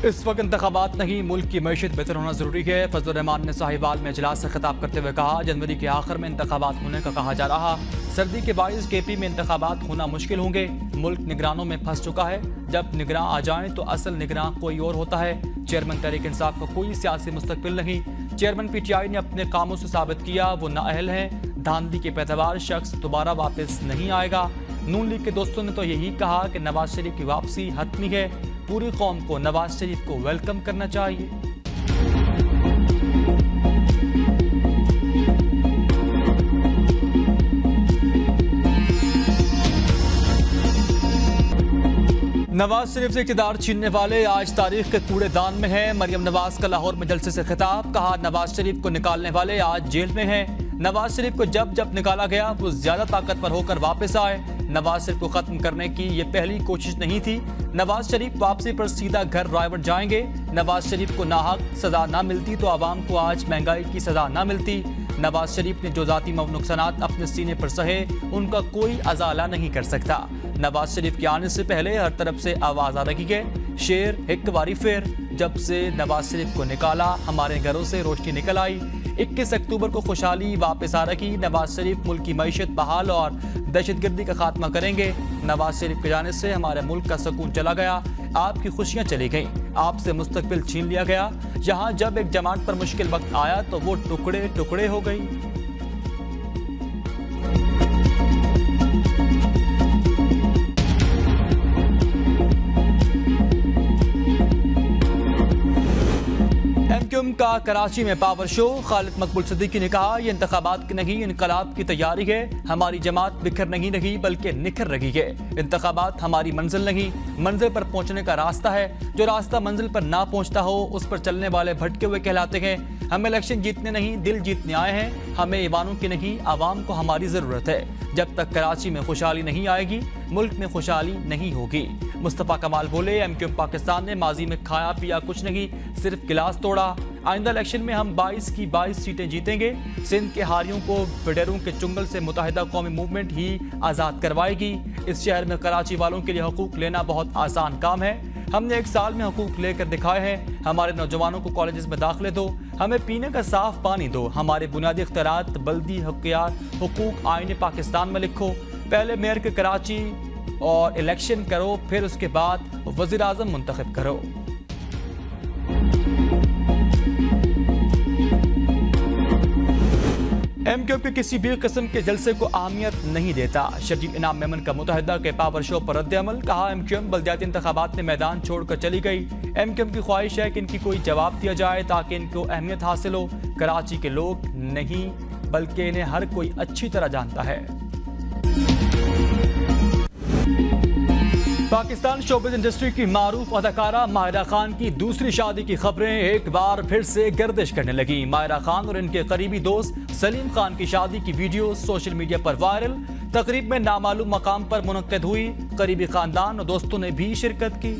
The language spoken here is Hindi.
इस वक्त इंतखाबात नहीं, मुल्क की मैशत बेहतर होना जरूरी है। फजल रहमान ने साहिवाल में इजलास से खिताब करते हुए कहा, जनवरी के आखिर में इंतखाबात होने का कहा जा रहा। सर्दी के बायस केपी में इंतखाबात होना मुश्किल होंगे। मुल्क निगरानों में फंस चुका है। जब निगरान आ जाएं तो असल निगरान कोई और होता है। चेयरमैन तहरीक इंसाफ का कोई सियासी मुस्तकबिल नहीं। चेयरमैन PTI ने अपने कामों से साबित किया वो नाअहल हैं। धांधली के पैदावार शख्स दोबारा वापस नहीं आएगा। नून लीग के दोस्तों ने तो यही कहा कि नवाज शरीफ की वापसी हतमी है। पूरी कौम को नवाज शरीफ को वेलकम करना चाहिए। नवाज शरीफ से इक़्तिदार छीनने वाले आज तारीख के कूड़ेदान में हैं। मरियम नवाज का लाहौर में जलसे से खिताब, कहा नवाज शरीफ को निकालने वाले आज जेल में हैं। नवाज शरीफ को जब जब निकाला गया वो ज्यादा ताकतवर होकर वापस आए। नवाज शरीफ को खत्म करने की ये पहली कोशिश नहीं थी। नवाज शरीफ वापसी पर सीधा घर रायवट जाएंगे। नवाज शरीफ को नाहक सजा ना मिलती तो आवाम को आज महंगाई की सजा ना मिलती। नवाज शरीफ ने जो जाती नुकसानात अपने सीने पर सहे उनका कोई अजाला नहीं कर सकता। नवाज शरीफ के आने से पहले हर तरफ से आवाज आ रही है, शेर एक बारी फिर। जब से नवाज शरीफ को निकाला हमारे घरों से रोशनी निकल आई। 21 अक्टूबर को खुशहाली वापस आ रही। नवाज शरीफ मुल्क की मईशत बहाल और दहशतगर्दी का खात्मा करेंगे। नवाज शरीफ के जाने से हमारे मुल्क का सुकून चला गया, आपकी खुशियां चली गईं, आपसे मुस्तकबिल छीन लिया गया। जहां जब एक जमात पर मुश्किल वक्त आया तो वो टुकड़े टुकड़े हो गई। MQM का कराची में पावर शो, खालिद मकबूल सिद्दीकी ने कहा ये इंतखाबात की नहीं इनकलाब की तैयारी है। हमारी जमात बिखर नहीं रही बल्कि निखर रही है। इंतखाबात हमारी मंजिल नहीं, मंजिल पर पहुंचने का रास्ता है। जो रास्ता मंजिल पर ना पहुंचता हो उस पर चलने वाले भटके हुए कहलाते हैं। हम इलेक्शन जीतने नहीं दिल जीतने आए हैं। हमें ईवानों की नहीं आवाम को हमारी जरूरत है। जब तक कराची में खुशहाली नहीं आएगी मुल्क में खुशहाली नहीं होगी। मुस्तफ़ा कमाल बोले, MQM पाकिस्तान ने माजी में खाया पिया कुछ नहीं, सिर्फ गिलास तोड़ा। आइंदा इलेक्शन में हम 22 की 22 सीटें जीतेंगे। सिंध के हारियों को फिडेरों के चुंगल से मुत्तहिदा कौमी मूवमेंट ही आज़ाद करवाएगी। इस शहर में कराची वालों के लिए हकूक लेना बहुत आसान काम है। हमने 1 साल में हकूक लेकर दिखाए हैं। हमारे नौजवानों को कॉलेजेस में दाखिले दो, हमें पीने का साफ पानी दो, हमारे बुनियादी इख्तियारात बल्दी हकूक आईन पाकिस्तान में लिखो। पहले मेयर के कराची और इलेक्शन करो, फिर उसके बाद वज़ीर आज़म मुंतखब करो। MQM के किसी भी किस्म के जलसे को अहमियत नहीं देता। शरीफ इनाम मेमन का मुत्तहिदा के पावर शो पर रद्द-ए-अमल, कहा MQM बल्दियाती इंतखाबात में मैदान छोड़कर चली गई। MQM की ख्वाहिश है कि इनकी कोई जवाब दिया जाए ताकि इनको अहमियत हासिल हो। कराची के लोग नहीं बल्कि इन्हें हर कोई अच्छी तरह जानता है। पाकिस्तान शोबिज़ इंडस्ट्री की मारूफ अदाकारा माहिरा खान की दूसरी शादी की खबरें एक बार फिर से गर्दिश करने लगी। माहिरा खान और इनके करीबी दोस्त सलीम खान की शादी की वीडियो सोशल मीडिया पर वायरल। तकरीब में नामालूम मकाम पर मुनक्किद हुई। करीबी खानदान और दोस्तों ने भी शिरकत की।